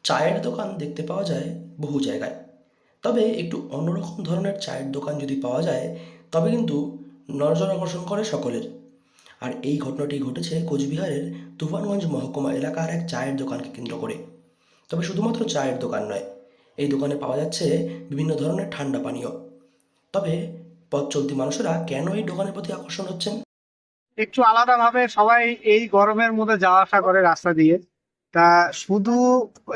চায়ের দোকান দেখতে পাওয়া যায় বহু জায়গায়, তবে একটু অন্যরকম ধরনের চায়ের দোকান যদি পাওয়া যায় তবে কিন্তু নজর আকর্ষণ করে সকলের। আর এই ঘটনাটি ঘটেছে কোচবিহারের তুফানগঞ্জ মহকুমা এলাকার এক চায়ের দোকানকে কেন্দ্র করে। তবে শুধুমাত্র চায়ের দোকান নয়, এই দোকানে পাওয়া যাচ্ছে বিভিন্ন ধরনের ঠান্ডা পানীয়। তবে পথ চলতি মানুষেরা কেন এই দোকানের প্রতি আকর্ষণ হচ্ছেন? একটু আলাদাভাবে সবাই এই গরমের মধ্যে যাওয়া আসা করে রাস্তা দিয়ে। তা শুধু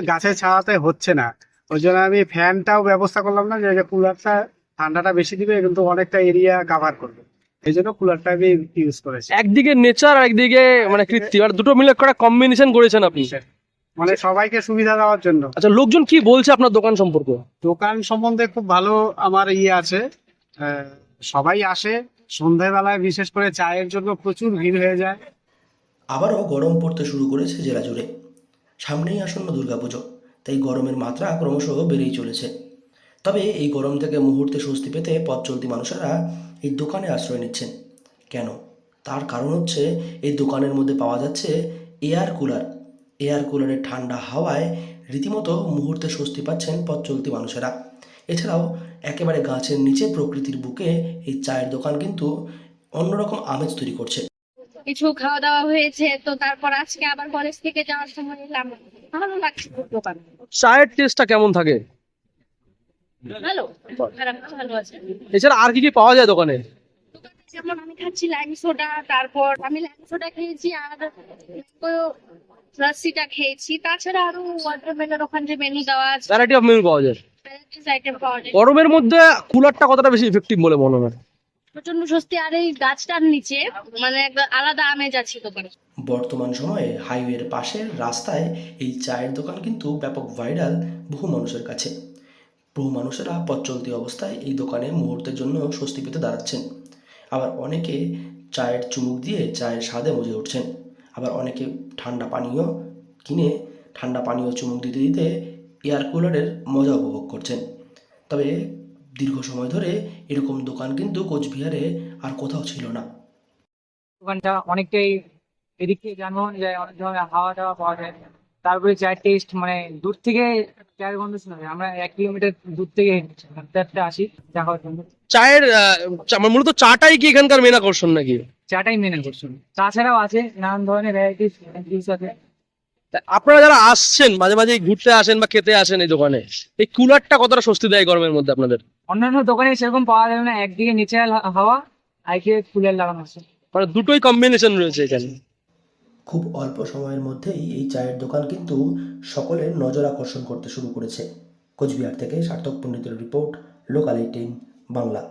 গাছের ছায়াতে হচ্ছে না, ওই জন্য আমি ফ্যানটাও ব্যবস্থা করলাম না, যে কুলারটা ঠান্ডাটা বেশি দিবে কিন্তু অনেকটা এরিয়া কাভার করবে, এই জন্য কুলারটা আমি ইউজ করেছি। একদিকে নেচার আর একদিকে মানে কৃত্রিম, আর দুটো মিলে একটা কম্বিনেশন করেছেন আপনি। মানে সবাইকে সুবিধা দেওয়ার জন্য। আচ্ছা, লোকজন কি বলছে আপনার দোকান সম্পর্কে? দোকান সম্বন্ধে খুব ভালো আমার আছে। আহ, সবাই আসে সন্ধ্যাবেলায়, বিশেষ করে চায়ের জন্য প্রচুর ভিড় হয়ে যায়। আবারও গরম পড়তে শুরু করেছে জেলা জুড়ে। সামনেই আসন্ন দুর্গাপুজো, তাই গরমের মাত্রা ক্রমশ বেড়েই চলেছে। তবে এই গরম থেকে মুহূর্তে স্বস্তি পেতে পথ চলতি মানুষেরা এই দোকানে আশ্রয় নিচ্ছেন। কেন? তার কারণ হচ্ছে এই দোকানের মধ্যে পাওয়া যাচ্ছে এয়ার কুলার। এয়ার কুলারের ঠান্ডা হাওয়ায় রীতিমতো মুহূর্তে স্বস্তি পাচ্ছেন পথ চলতি মানুষেরা। এছাড়াও একেবারে গাছের নিচে প্রকৃতির বুকে এই চায়ের দোকান কিন্তু অন্যরকম আমেজ তৈরি করছে। কিছু খাওয়া দাওয়া হয়েছে, তো তারপর আজকে আবার কলেজ থেকে যাওয়ার সময় এলাম। ভালো লাগছে দোকান। চায়ের টেস্টটা কেমন থাকে? ভালো, খারাপ না, ভালো আছে। এছাড়া আর কি কি পাওয়া যায় দোকানে? দোকানে যেমন আমি খাচ্ছি লাইম সোডা, তারপর আমি লাইম সোডা খেয়েছি আর লাস্সিটা খেয়েছি। তাছাড়া আরো ওয়াটারমেলন ওখানে যে মেনু দেওয়া আছে, ভ্যারাইটি অফ মেনু পাওয়া যায়। ভ্যারাইটিস আইটেম পাওয়া যায়। গরমের মধ্যে কুলারটা কতটা বেশি ইফেক্টিভ বলে মনে হয়? প্রচন্ড স্বস্তি, আর এই গাছটার নিচে মানে একটা আলাদা আমেজ আছে দোকানে। বর্তমান সময়ে হাইওয়ের পাশের রাস্তায় এই চায়ের দোকান কিন্তু ব্যাপক ভাইরাল বহু মানুষের কাছে। বহু মানুষেরা পথ চলতি অবস্থায় এই দোকানে মুহূর্তের জন্য স্বস্তি পেতে দাঁড়াচ্ছেন। আবার অনেকে চায়ের চুমুক দিয়ে চায়ের স্বাদে মজে উঠছেন। আবার অনেকে ঠান্ডা পানীয় কিনে ঠান্ডা পানীয় চুমুক দিতে দিতে এয়ার কুলারের মজা উপভোগ করছেন। তবে দীর্ঘ সময় ধরে এরকম দোকান কিন্তু কোচবিহারে আর কোথাও ছিল না। দোকানটা অনেকটাই, এদিকে যানবাহন যায়, অনেক ধরনের হাওয়া টাওয়া পাওয়া যায়। তারপরে চায়ের টেস্ট মানে দূর থেকে চায়ের গন্ধ শোনা যায়। আমরা 1 কিলোমিটার দূর থেকে হাঁটতে হাঁটতে আসি চা খাওয়ার জন্য। চায়ের মূলত চাটাই কি এখানকার মেন আকর্ষণ নাকি? চাটাই মেনে করছেন, তাছাড়াও আছে নানান ধরনের ভ্যারাইটিস জুস আছে। তা আপনারা যারা আসছেন, মাঝে মাঝে ঘুরতে আসেন বা খেতে আসেন এই দোকানে, এই কুলারটা কতটা স্বস্তি দেয় গরমের মধ্যে আপনাদের? অন্যান্য দোকানে সেরকম পাওয়া যাবে না, একদিকে ন্যাচারাল হাওয়া আর একদিকে কুলার লাগানো আছে। মানে দুটোই কম্বিনেশন রয়েছে এখানে। খুব অল্প সময়ের মধ্যেই এই চায়ের দোকান কিন্তু সকলের নজর আকর্ষণ করতে শুরু করেছে। কোচবিহার থেকে সার্থক পণ্ডিতের রিপোর্ট, লোকাল 18 বাংলা।